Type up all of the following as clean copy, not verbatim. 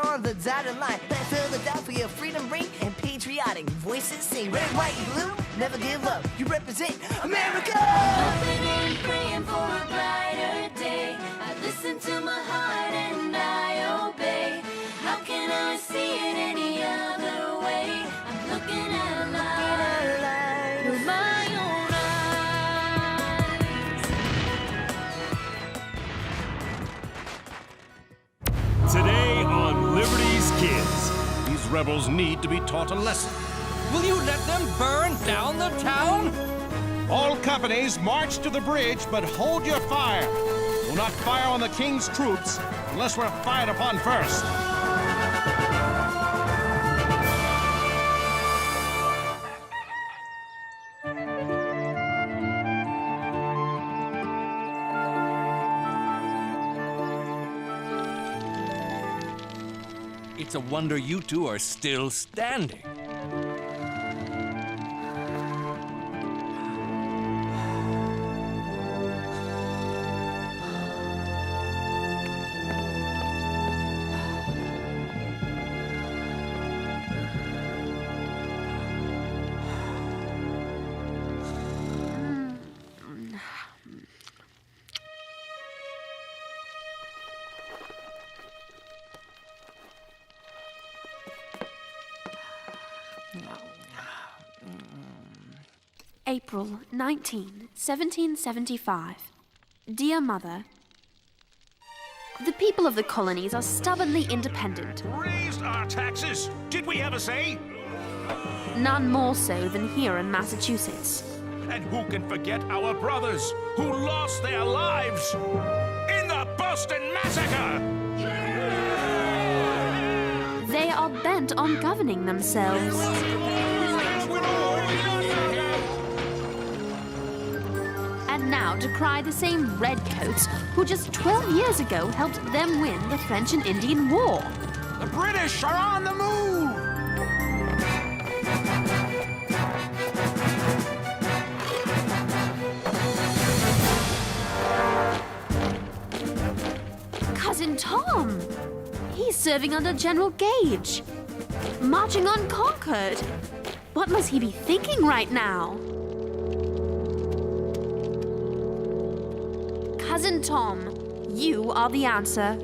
on the dotted line. Let's fill the dot for your freedom ring and patriotic voices sing. Red, white, and blue, never give up. You represent America. Hoping and praying for a brighter day. I listen to my heart and I obey. How can I see it any other way? I'm looking at a light through my own eyes. Today on Liberty's Kids. These rebels need to be taught a lesson. Will you let them burn down the town? All companies march to the bridge, but hold your fire. Do not fire on the king's troops unless we're fired upon first. It's a wonder you two are still standing. April 19, 1775. Dear Mother, the people of the colonies are stubbornly independent. Raised our taxes. Did we ever say? None more so than here in Massachusetts. And who can forget our brothers who lost their lives in the Boston Massacre? They are bent on governing themselves. And now decry the same redcoats who just 12 years ago helped them win the French and Indian War. The British are on the move! Cousin Tom! He's serving under General Gage, marching on Concord. What must he be thinking right now? Cousin Tom, you are the answer.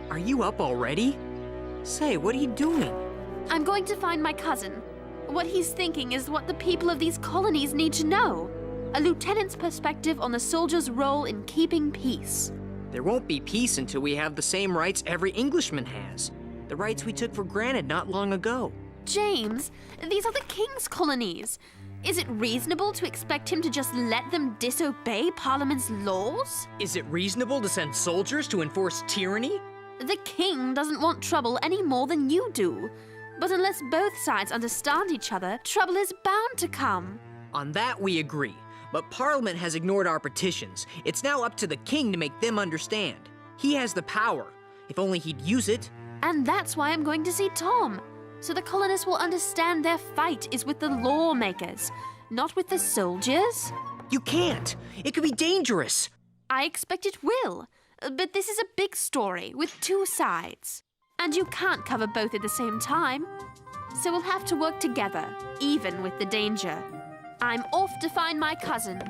Are you up already? Say, what are you doing? I'm going to find my cousin. What he's thinking is what the people of these colonies need to know. A lieutenant's perspective on the soldier's role in keeping peace. There won't be peace until we have the same rights every Englishman has. The rights we took for granted not long ago. James, these are the king's colonies. Is it reasonable to expect him to just let them disobey Parliament's laws? Is it reasonable to send soldiers to enforce tyranny? The king doesn't want trouble any more than you do. But unless both sides understand each other, trouble is bound to come. On that we agree. But Parliament has ignored our petitions. It's now up to the king to make them understand. He has the power. If only he'd use it. And that's why I'm going to see Tom. So the colonists will understand their fight is with the lawmakers, not with the soldiers. You can't. It could be dangerous. I expect it will. But this is a big story with two sides. And you can't cover both at the same time. So we'll have to work together, even with the danger. I'm off to find my cousin.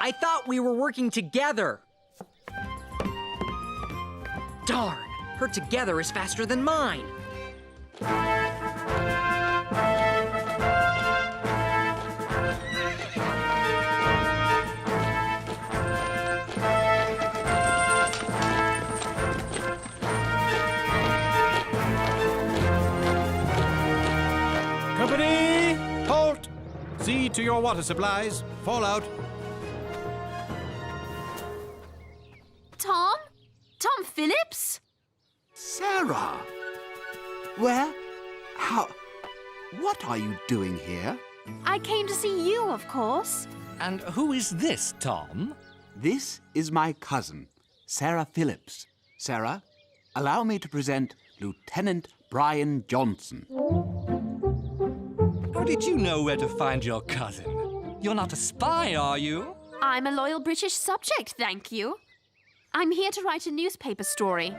I thought we were working together. Darn, her together is faster than mine. Company, halt! See to your water supplies. Fall out. Tom? Tom Phillips? Sarah! Where? How? What are you doing here? I came to see you, of course. And who is this, Tom? This is my cousin, Sarah Phillips. Sarah, allow me to present Lieutenant Brian Johnson. Oh, did you know where to find your cousin? You're not a spy, are you? I'm a loyal British subject, thank you. I'm here to write a newspaper story.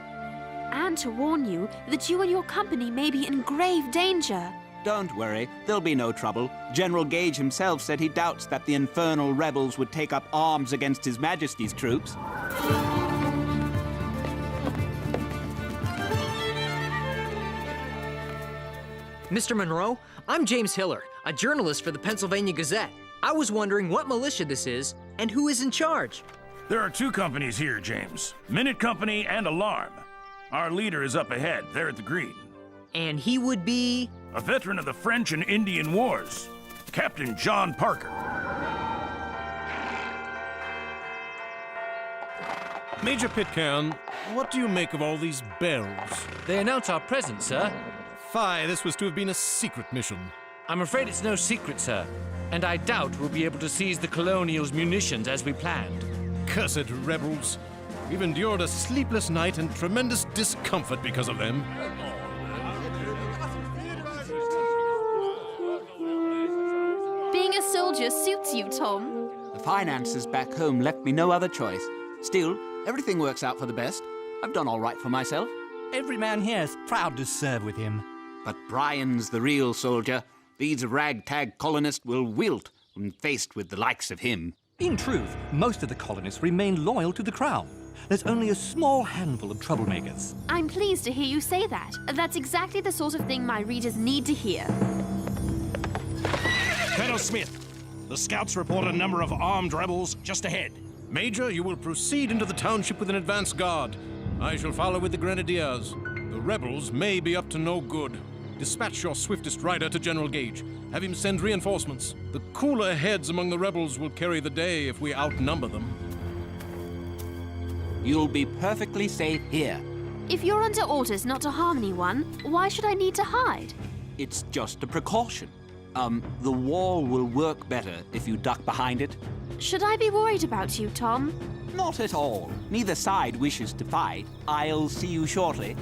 And to warn you that you and your company may be in grave danger. Don't worry, there'll be no trouble. General Gage himself said he doubts that the infernal rebels would take up arms against His Majesty's troops. Mr. Monroe, I'm James Hiller, a journalist for the Pennsylvania Gazette. I was wondering what militia this is and who is in charge. There are two companies here, James. Minute Company and Alarm. Our leader is up ahead, there at the green. And he would be... A veteran of the French and Indian Wars, Captain John Parker. Major Pitcairn, what do you make of all these bells? They announce our presence, sir. Fie, this was to have been a secret mission. I'm afraid it's no secret, sir. And I doubt we'll be able to seize the Colonials' munitions as we planned. Cursed rebels. We've endured a sleepless night and tremendous discomfort because of them. Being a soldier suits you, Tom. The finances back home left me no other choice. Still, everything works out for the best. I've done all right for myself. Every man here is proud to serve with him. But Brian's the real soldier. These ragtag colonists will wilt when faced with the likes of him. In truth, most of the colonists remain loyal to the Crown. There's only a small handful of troublemakers. I'm pleased to hear you say that. That's exactly the sort of thing my readers need to hear. Colonel Smith, the scouts report a number of armed rebels just ahead. Major, you will proceed into the township with an advance guard. I shall follow with the grenadiers. The rebels may be up to no good. Dispatch your swiftest rider to General Gage. Have him send reinforcements. The cooler heads among the rebels will carry the day if we outnumber them. You'll be perfectly safe here. If you're under orders not to harm anyone, why should I need to hide? It's just a precaution. The wall will work better if you duck behind it. Should I be worried about you, Tom? Not at all. Neither side wishes to fight. I'll see you shortly.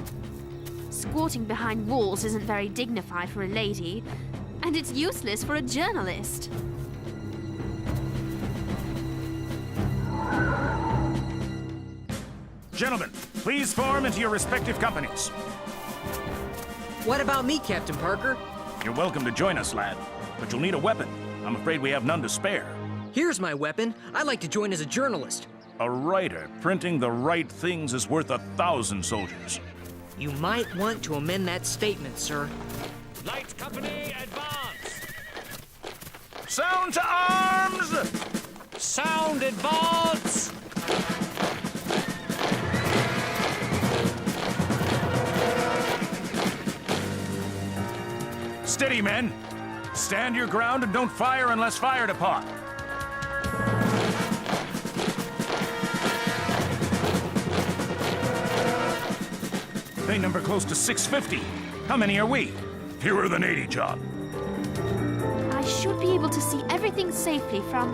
Squatting behind walls isn't very dignified for a lady, and it's useless for a journalist. Gentlemen, please form into your respective companies. What about me, Captain Parker? You're welcome to join us, lad, but you'll need a weapon. I'm afraid we have none to spare. Here's my weapon. I'd like to join as a journalist. A writer printing the right things is worth 1,000 soldiers. You might want to amend that statement, sir. Light Company, advance! Sound to arms! Sound, advance! Steady, men. Stand your ground and don't fire unless fired upon. They number close to 650. How many are we? Fewer than 80, John. I should be able to see everything safely from...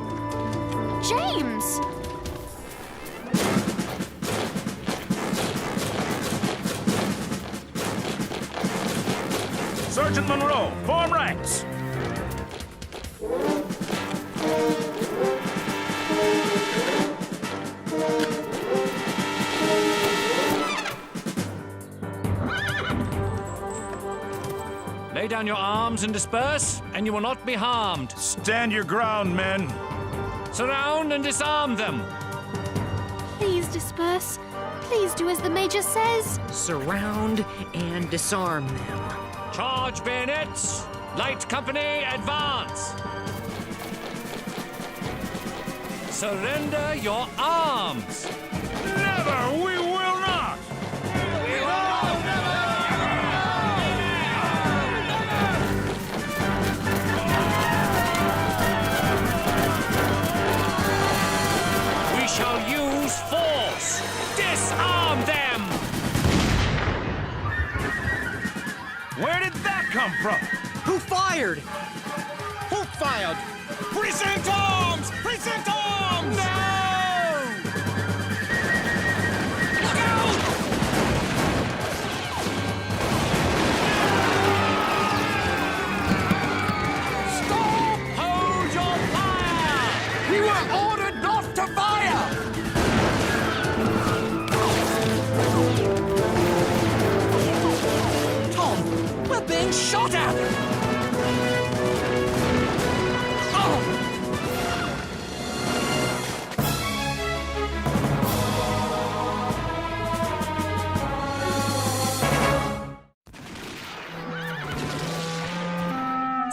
James! Sergeant Monroe, form ranks. Lay down your arms and disperse, and you will not be harmed. Stand your ground, men. Surround and disarm them. Please disperse. Please do as the Major says. Surround and disarm them. Charge bayonets! Light Company, advance! Surrender your arms! Never! We will not! We will never! We shall use force! Disarm them! Where did that come from? Who fired? Who fired? Precinct arms! Precinct arms!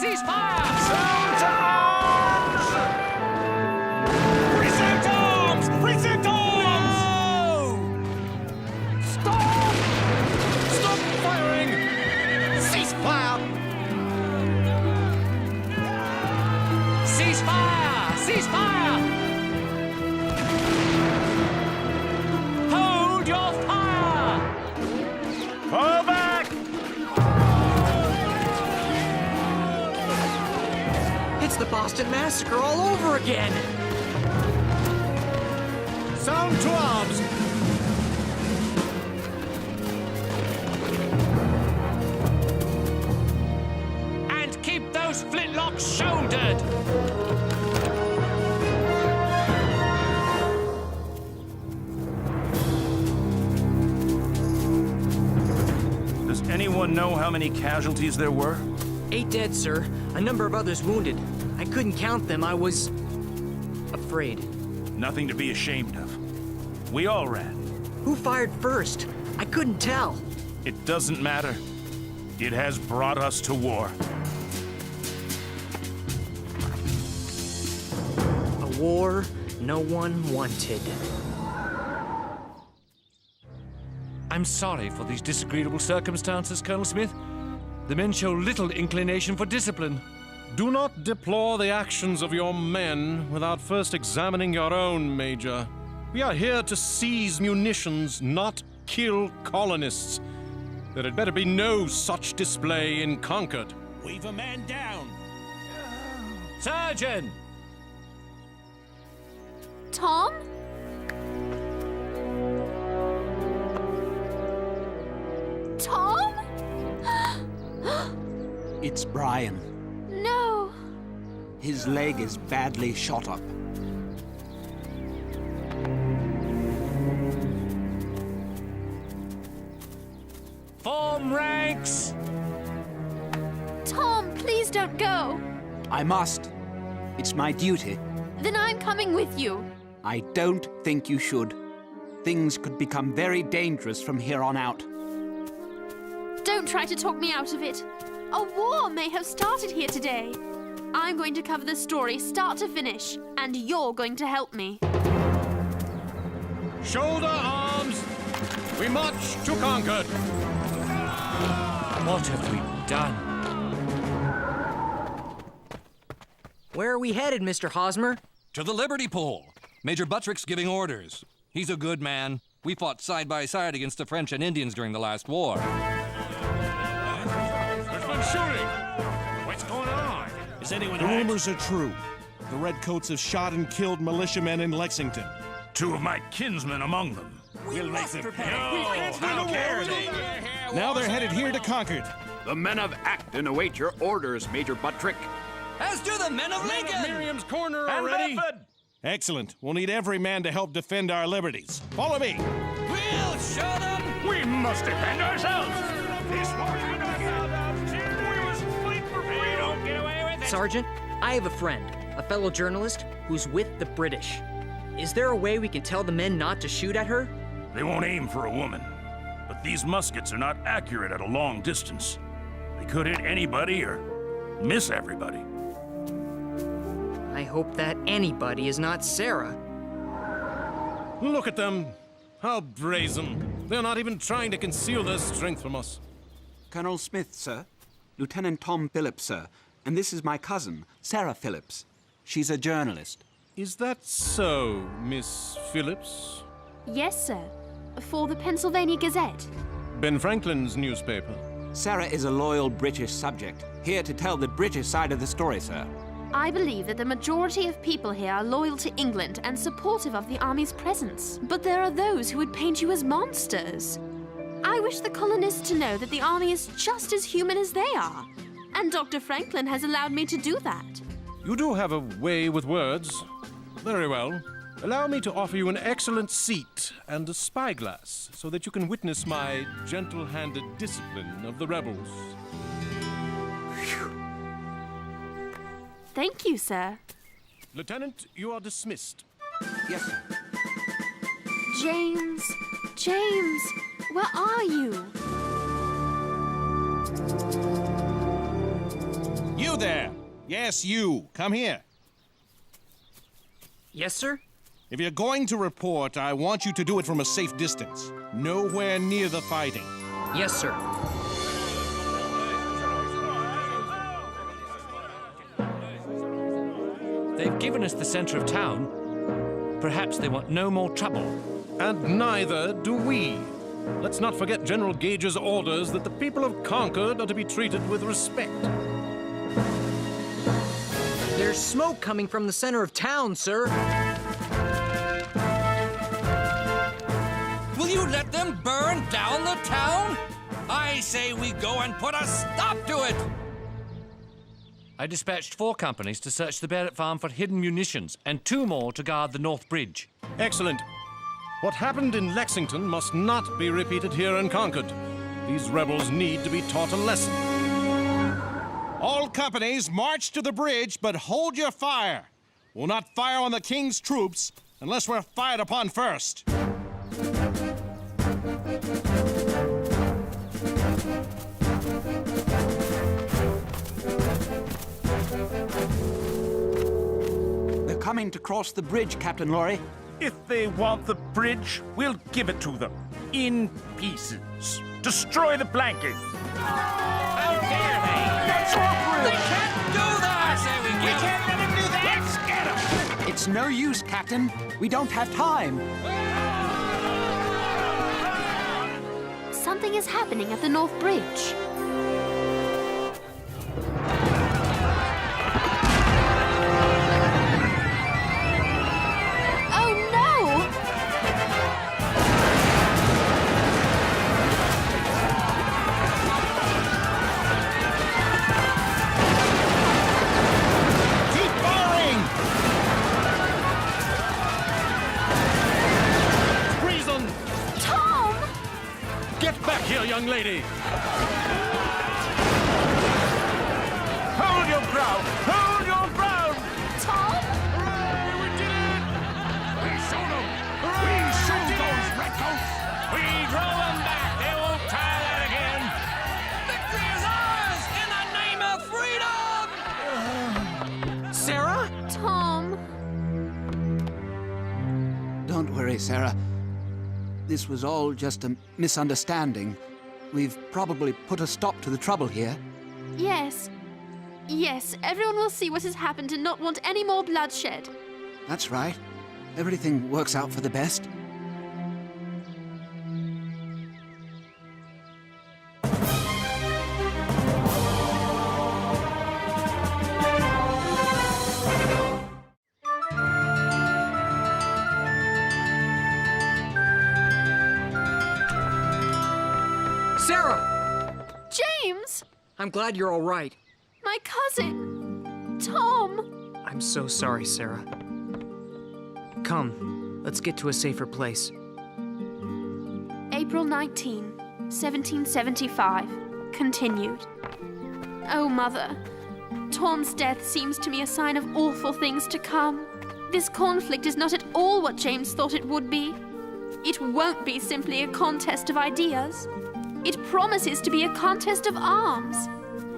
Cease fire! Sound arms! Present arms! Present arms! Stop! Stop firing! Cease fire! Cease fire! Cease fire! Hold your fire! Fall back! It's the Boston Massacre all over again! Sound to arms! And keep those flintlocks shouldered! Does anyone know how many casualties there were? 8 dead, sir. A number of others wounded. I couldn't count them. I was afraid. Nothing to be ashamed of. We all ran. Who fired first? I couldn't tell. It doesn't matter. It has brought us to war. A war no one wanted. I'm sorry for these disagreeable circumstances, Colonel Smith. The men show little inclination for discipline. Do not deplore the actions of your men without first examining your own, Major. We are here to seize munitions, not kill colonists. There had better be no such display in Concord. We've a man down. Surgeon! Tom? Tom? It's Brian. No. His leg is badly shot up. Form ranks! Tom, please don't go. I must. It's my duty. Then I'm coming with you. I don't think you should. Things could become very dangerous from here on out. Don't try to talk me out of it. A war may have started here today. I'm going to cover the story start to finish, and you're going to help me. Shoulder arms! We march to Concord! What have we done? Where are we headed, Mr. Hosmer? To the Liberty Pole. Major Buttrick's giving orders. He's a good man. We fought side by side against the French and Indians during the last war. There's been shooting. What's going on? Is anyone The rumors are true. The Redcoats have shot and killed militiamen in Lexington. 2 of my kinsmen among them. We'll make them pay. How dare they? Now they're headed here to Concord. The men of Acton await your orders, Major Buttrick. As do the men of Lincoln! Miriam's Corner And already? Bedford! Excellent. We'll need every man to help defend our liberties. Follow me. We'll show them! We must defend ourselves! This war we must fight for freedom! Get away with it! Sergeant, I have a friend, a fellow journalist, who's with the British. Is there a way we can tell the men not to shoot at her? They won't aim for a woman. But these muskets are not accurate at a long distance. They could hit anybody or miss everybody. I hope that anybody is not Sarah. Look at them. How brazen. They're not even trying to conceal their strength from us. Colonel Smith, sir. Lieutenant Tom Phillips, sir. And this is my cousin, Sarah Phillips. She's a journalist. Is that so, Miss Phillips? Yes, sir. For the Pennsylvania Gazette. Ben Franklin's newspaper. Sarah is a loyal British subject, here to tell the British side of the story, sir. I believe that the majority of people here are loyal to England and supportive of the army's presence. But there are those who would paint you as monsters. I wish the colonists to know that the army is just as human as they are. And Dr. Franklin has allowed me to do that. You do have a way with words. Very well. Allow me to offer you an excellent seat and a spyglass so that you can witness my gentle-handed discipline of the rebels. Thank you, sir. Lieutenant, you are dismissed. Yes, sir. James, where are you? You there! Yes, you. Come here. Yes, sir? If you're going to report, I want you to do it from a safe distance. Nowhere near the fighting. Yes, sir. They've given us the center of town. Perhaps they want no more trouble. And neither do we. Let's not forget General Gage's orders that the people of Concord are to be treated with respect. There's smoke coming from the center of town, sir. Will you let them burn down the town? I say we go and put a stop to it! I dispatched 4 companies to search the Barrett farm for hidden munitions and 2 more to guard the North Bridge. Excellent. What happened in Lexington must not be repeated here in Concord. These rebels need to be taught a lesson. All companies, march to the bridge, but hold your fire. We'll not fire on the King's troops unless we're fired upon first. They're coming to cross the bridge, Captain Laurie. If they want the bridge, we'll give it to them. In pieces. Destroy the planking. How dare they? That's our bridge! They can't do that! I say we Can't let him do that! Let's get him! It's no use, Captain. We don't have time. Something is happening at the North Bridge. Oh no! Keep firing! Treason! Tom! Get back here, young lady! Hold your ground! Hold your ground! Tom? Hooray! We did it! We showed them! We showed those redcoats! We drove them back! They won't try that again! Victory is ours in the name of freedom! Sarah? Tom. Don't worry, Sarah. This was all just a misunderstanding. We've probably put a stop to the trouble here. Yes. Yes, everyone will see what has happened and not want any more bloodshed. That's right. Everything works out for the best. Sarah! James! I'm glad you're all right. My cousin! Tom! I'm so sorry, Sarah. Come, let's get to a safer place. April 19, 1775. Continued. Oh, Mother. Tom's death seems to me a sign of awful things to come. This conflict is not at all what James thought it would be. It won't be simply a contest of ideas. It promises to be a contest of arms.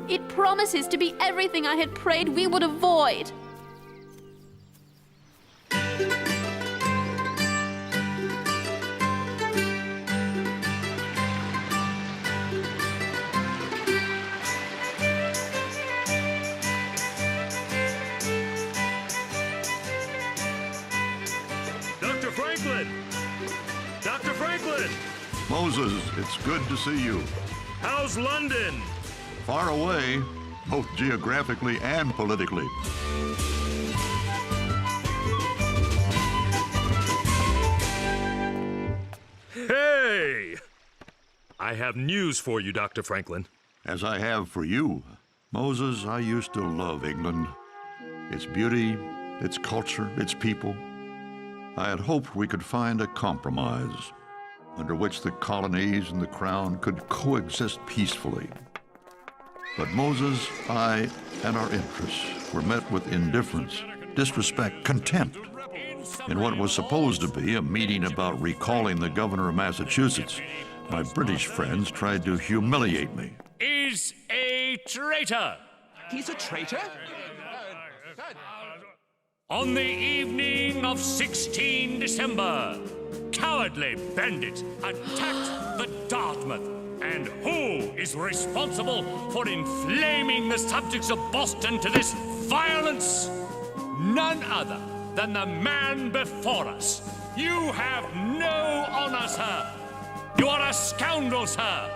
It promises to be everything I had prayed we would avoid. Dr. Franklin! Dr. Franklin! Moses, it's good to see you. How's London? Far away, both geographically and politically. Hey! I have news for you, Dr. Franklin. As I have for you. Moses, I used to love England. Its beauty, its culture, its people. I had hoped we could find a compromise under which the colonies and the crown could coexist peacefully. But Moses, I, and our interests were met with indifference, disrespect, contempt. In what was supposed to be a meeting about recalling the governor of Massachusetts, my British friends tried to humiliate me. Is a traitor. He's a traitor? On the evening of 16 December, cowardly bandits attacked the Dartmouth. And who is responsible for inflaming the subjects of Boston to this violence? None other than the man before us. You have no honor, sir. You are a scoundrel, sir.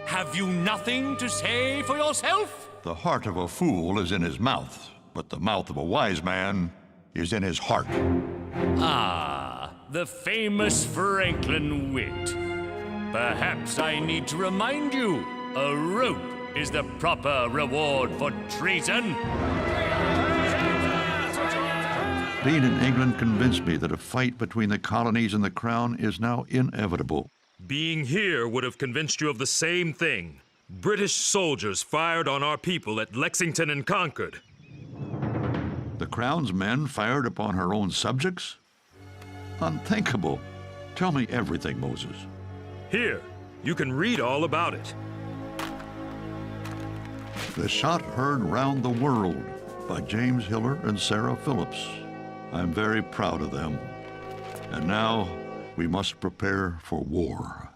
Have you nothing to say for yourself? The heart of a fool is in his mouth, but the mouth of a wise man is in his heart. Ah, the famous Franklin wit. Perhaps I need to remind you, a rope is the proper reward for treason. Being in England convinced me that a fight between the colonies and the crown is now inevitable. Being here would have convinced you of the same thing. British soldiers fired on our people at Lexington and Concord. The crown's men fired upon her own subjects? Unthinkable. Tell me everything, Moses. Here, you can read all about it. The Shot Heard Round the World by James Hiller and Sarah Phillips. I'm very proud of them. And now we must prepare for war.